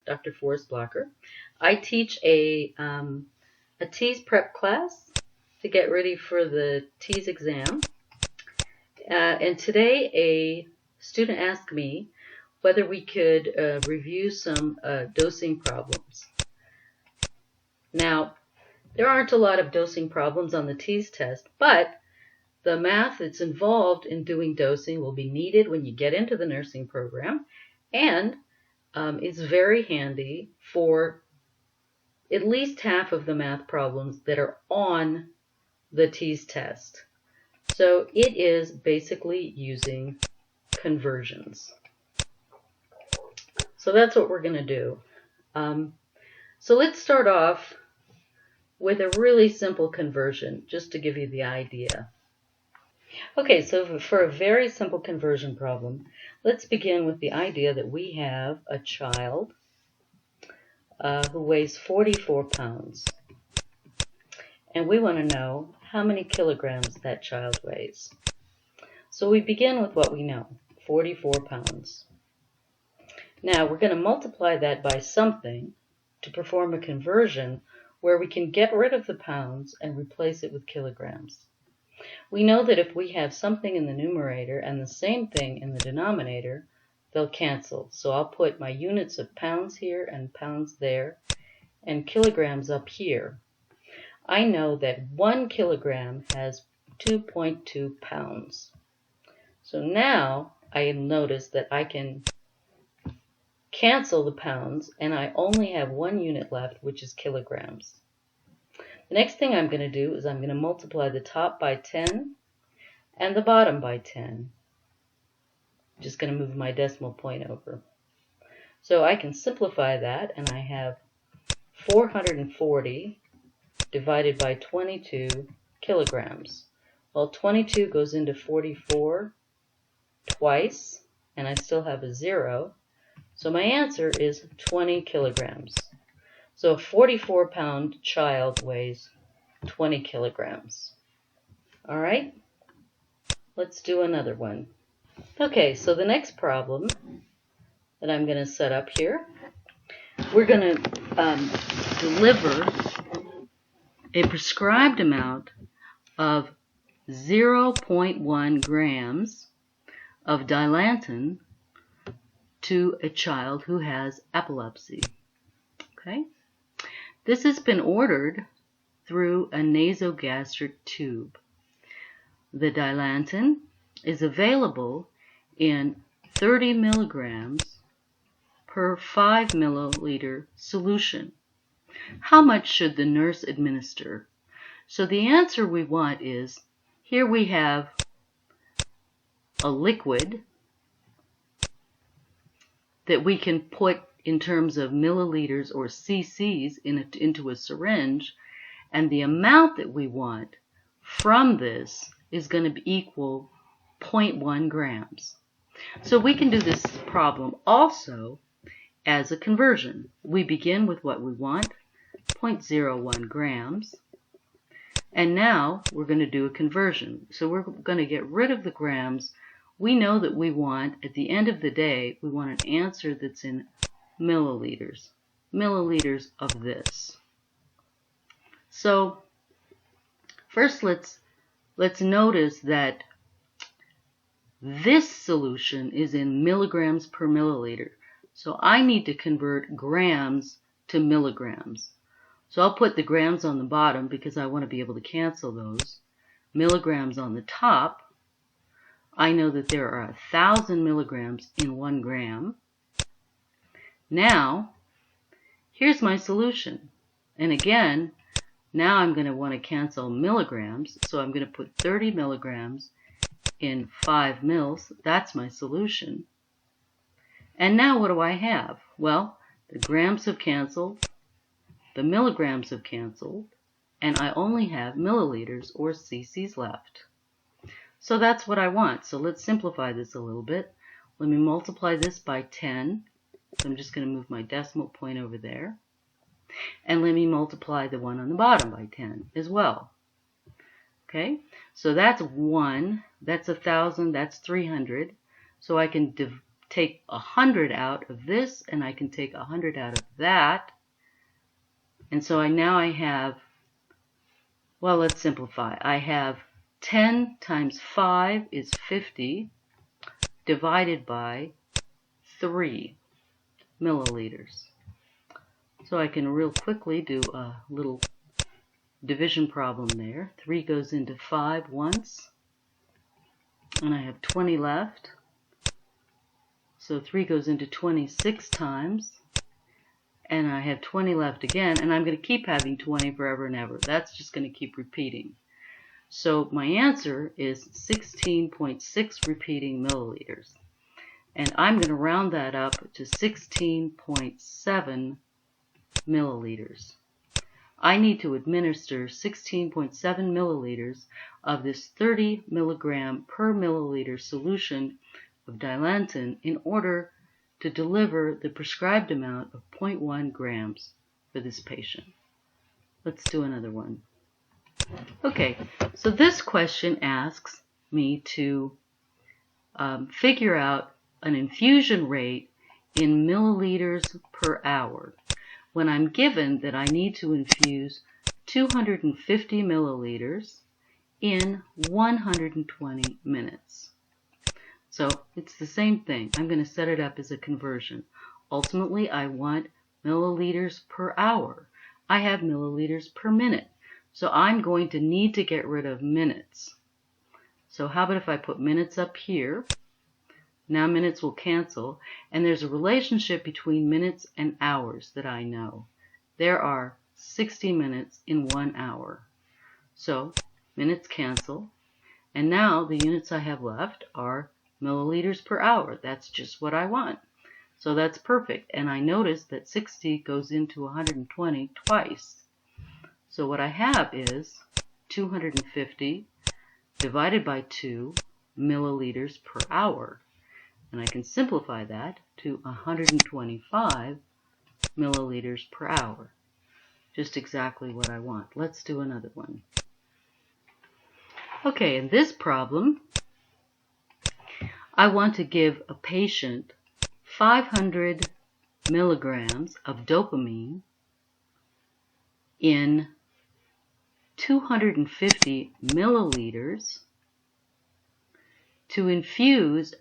Dr. Forrest Blocker. I teach a TEAS prep class to get ready for the TEAS exam. And today a student asked me whether we could review some dosing problems. Now, there aren't a lot of dosing problems on the TEAS test, but the math that's involved in doing dosing will be needed when you get into the nursing program, and it's very handy for at least half of the math problems that are on the TEAS test. So it is basically using conversions. So that's what we're going to do. So let's start off with a really simple conversion, just to give you the idea. Okay, so for a very simple conversion problem, let's begin with the idea that we have a child who weighs 44 pounds. And we want to know how many kilograms that child weighs. So we begin with what we know, 44 pounds. Now we're going to multiply that by something to perform a conversion where we can get rid of the pounds and replace it with kilograms. We know that if we have something in the numerator and the same thing in the denominator, they'll cancel. So I'll put my units of pounds here and pounds there and kilograms up here. I know that 1 kilogram has 2.2 pounds. So now I notice that I can cancel the pounds and I only have one unit left, which is kilograms. The next thing I'm going to do is I'm going to multiply the top by 10 and the bottom by 10. Just going to move my decimal point over. So I can simplify that, and I have 440 divided by 22 kilograms. Well, 22 goes into 44 twice, and I still have a 0. So my answer is 20 kilograms. So a 44-pound child weighs 20 kilograms. All right, let's do another one. Okay, so the next problem that I'm going to set up here, we're going to deliver a prescribed amount of 0.1 grams of Dilantin to a child who has epilepsy. Okay? This has been ordered through a nasogastric tube. The Dilantin is available in 30 milligrams per 5 milliliter solution. How much should the nurse administer? So the answer we want is, here we have a liquid that we can put in terms of milliliters or cc's into a syringe, and the amount that we want from this is going to equal 0.1 grams. So we can do this problem also as a conversion. We begin with what we want, 0.01 grams, and now we're going to do a conversion. So we're going to get rid of the grams. We know that we want, at the end of the day, we want an answer that's in milliliters of this. So first let's notice that this solution is in milligrams per milliliter. So I need to convert grams to milligrams. So I'll put the grams on the bottom because I want to be able to cancel those. Milligrams on the top. I know that there are 1,000 milligrams in 1 gram. Now, here's my solution. And again, now I'm going to want to cancel milligrams. So I'm going to put 30 milligrams in 5 mils. That's my solution. And now what do I have? Well, the grams have canceled, the milligrams have canceled, and I only have milliliters or cc's left. So that's what I want. So let's simplify this a little bit. Let me multiply this by 10. So I'm just going to move my decimal point over there. And let me multiply the one on the bottom by 10 as well. Okay, so that's 1, that's 1,000, that's 300. So I can take 100 out of this, and I can take 100 out of that. And so now I have, well, let's simplify. I have 10 times 5 is 50 divided by 3 milliliters. So I can real quickly do a little division problem there. 3 goes into 5 once, and I have 20 left. So 3 goes into 26 times, and I have 20 left again, and I'm going to keep having 20 forever and ever. That's just going to keep repeating. So my answer is 16.6 repeating milliliters. And I'm going to round that up to 16.7 milliliters. I need to administer 16.7 milliliters of this 30 milligram per milliliter solution of Dilantin in order to deliver the prescribed amount of 0.1 grams for this patient. Let's do another one. Okay, so this question asks me to figure out an infusion rate in milliliters per hour when I'm given that I need to infuse 250 milliliters in 120 minutes. So it's the same thing. I'm going to set it up as a conversion. Ultimately, I want milliliters per hour. I have milliliters per minute. So I'm going to need to get rid of minutes. So how about if I put minutes up here? Now minutes will cancel, and there's a relationship between minutes and hours that I know. There are 60 minutes in 1 hour. So minutes cancel, and now the units I have left are milliliters per hour. That's just what I want. So that's perfect. And I notice that 60 goes into 120 twice. So what I have is 250 divided by 2 milliliters per hour. And I can simplify that to 125 milliliters per hour. Just exactly what I want. Let's do another one. Okay, in this problem, I want to give a patient 500 milligrams of dopamine in 250 milliliters to infuse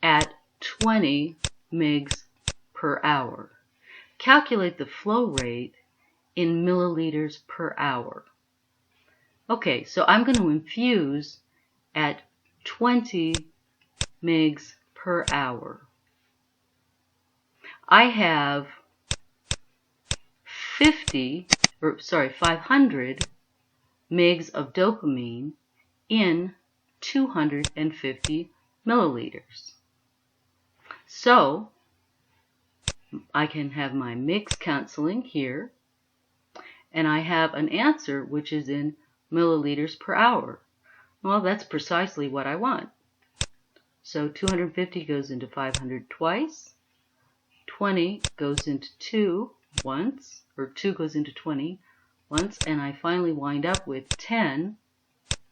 at 20 mg per hour. Calculate the flow rate in milliliters per hour. Okay, so I'm going to infuse at 20 mg per hour. I have 500 mg of dopamine in 250 milliliters. So I can have my mix canceling here, and I have an answer which is in milliliters per hour. Well, that's precisely what I want. So 250 goes into 500 twice, 20 goes into 2 once, or 2 goes into 20 once, and I finally wind up with 10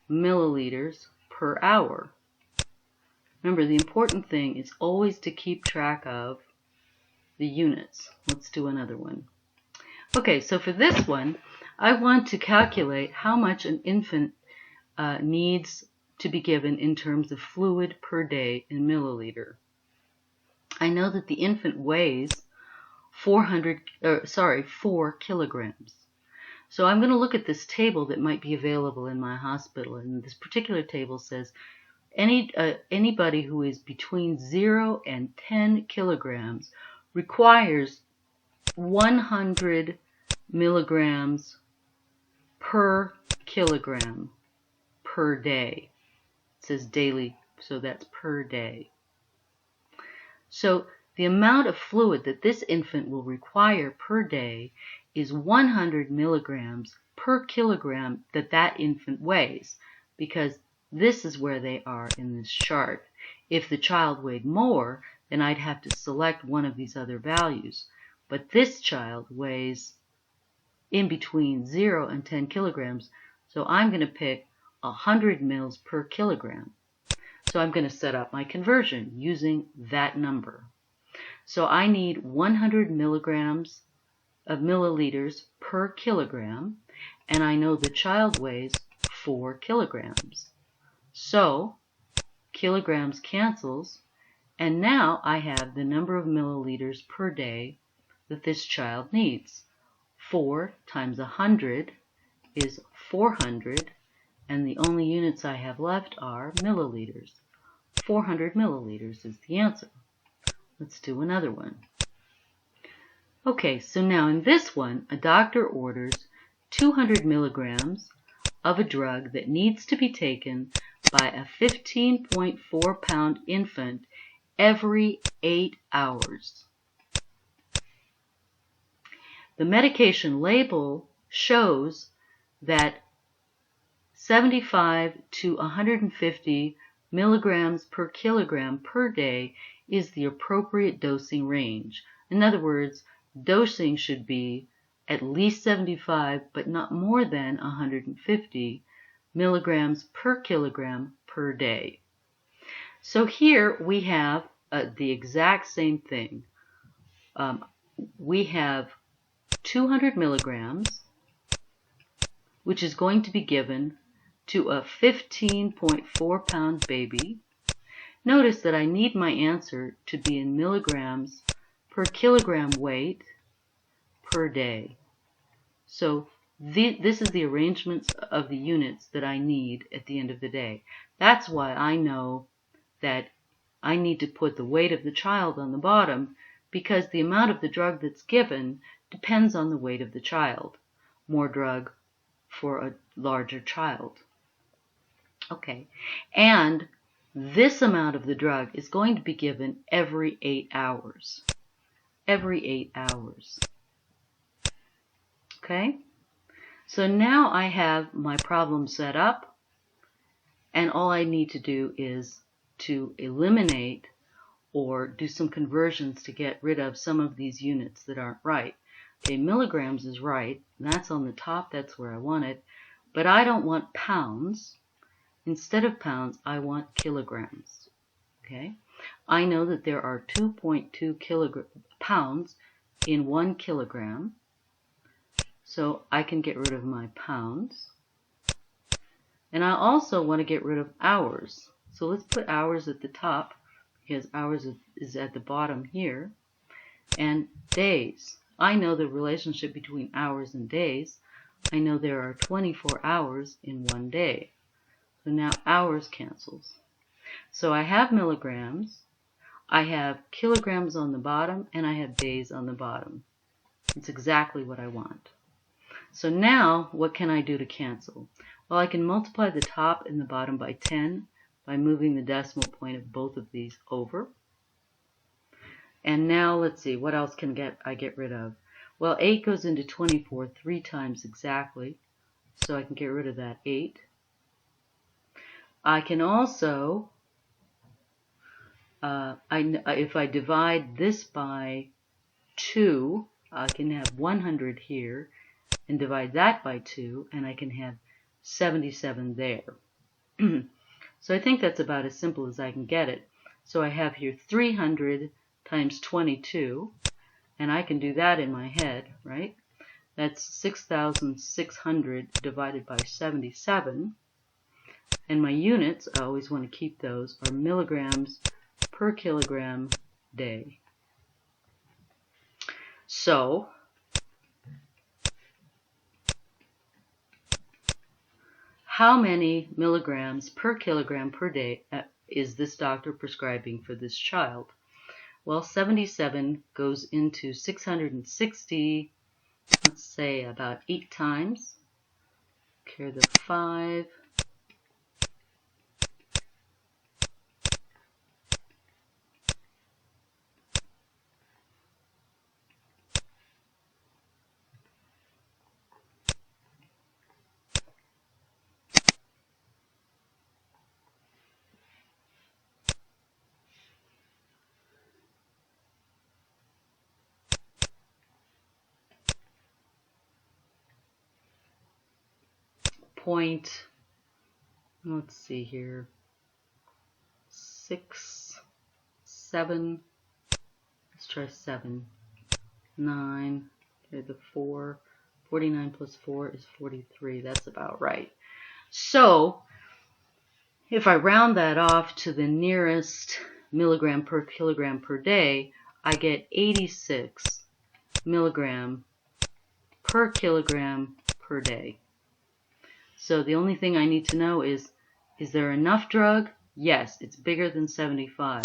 milliliters per hour. Remember, the important thing is always to keep track of the units. Let's do another one. Okay, so for this one, I want to calculate how much an infant needs to be given in terms of fluid per day in milliliter. I know that the infant weighs 4 kilograms. So I'm going to look at this table that might be available in my hospital, and this particular table says anybody who is between 0 and 10 kilograms requires 100 milligrams per kilogram per day. It says daily, so that's per day. So the amount of fluid that this infant will require per day is 100 milligrams per kilogram that infant weighs, because this is where they are in this chart. If the child weighed more, then I'd have to select one of these other values. But this child weighs in between 0 and 10 kilograms, so I'm going to pick 100 mils per kilogram. So I'm going to set up my conversion using that number. So I need 100 milligrams of milliliters per kilogram, and I know the child weighs 4 kilograms. So kilograms cancels, and now I have the number of milliliters per day that this child needs. 4 times 100 is 400, and the only units I have left are milliliters. 400 milliliters is the answer. Let's do another one. Okay, so now in this one, a doctor orders 200 milligrams of a drug that needs to be taken by a 15.4 pound infant every 8 hours. The medication label shows that 75 to 150 milligrams per kilogram per day is the appropriate dosing range. In other words, dosing should be at least 75 but not more than 150 milligrams per kilogram per day. So here we have the exact same thing. We have 200 milligrams, which is going to be given to a 15.4 pound baby. Notice that I need my answer to be in milligrams per kilogram weight per day. So this is the arrangements of the units that I need at the end of the day. That's why I know that I need to put the weight of the child on the bottom, because the amount of the drug that's given depends on the weight of the child. More drug for a larger child. Okay, and this amount of the drug is going to be given every 8 hours. Every 8 hours. Okay, so now I have my problem set up, and all I need to do is to eliminate or do some conversions to get rid of some of these units that aren't right. Okay, milligrams is right, and that's on the top, that's where I want it, but I don't want pounds. Instead of pounds, I want kilograms. Okay, I know that there are 2.2 pounds in 1 kilogram, so I can get rid of my pounds. And I also want to get rid of hours. So let's put hours at the top, because hours is at the bottom here. And days. I know the relationship between hours and days. I know there are 24 hours in 1 day. So now hours cancels. So I have milligrams, I have kilograms on the bottom, and I have days on the bottom. It's exactly what I want. So now what can I do to cancel? Well, I can multiply the top and the bottom by 10 by moving the decimal point of both of these over. And now let's see, what else can I get rid of? Well, 8 goes into 24 3 times exactly, so I can get rid of that 8. I can also, if I divide this by 2, I can have 100 here, and divide that by 2, and I can have 77 there. So I think that's about as simple as I can get it. So I have here 300 times 22, and I can do that in my head, right? That's 6,600 divided by 77. And my units, I always want to keep those, are milligrams per kilogram day. So how many milligrams per kilogram per day is this doctor prescribing for this child? Well, 77 goes into 660, let's say about 8 times. Carry the 5. Let's see here, 6, 7, let's try 7, 9, okay, the 4, 49 plus 4 is 43, that's about right. So, if I round that off to the nearest milligram per kilogram per day, I get 86 milligram per kilogram per day. So the only thing I need to know is there enough drug? Yes, it's bigger than 75.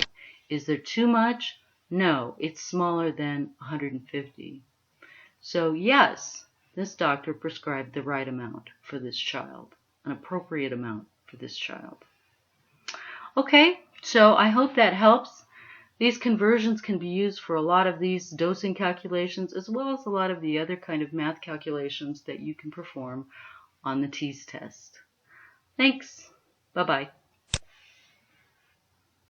Is there too much? No, it's smaller than 150. So yes, this doctor prescribed the right amount for this child, an appropriate amount for this child. Okay, so I hope that helps. These conversions can be used for a lot of these dosing calculations, as well as a lot of the other kind of math calculations that you can perform on the TEAS test. Thanks. Bye-bye.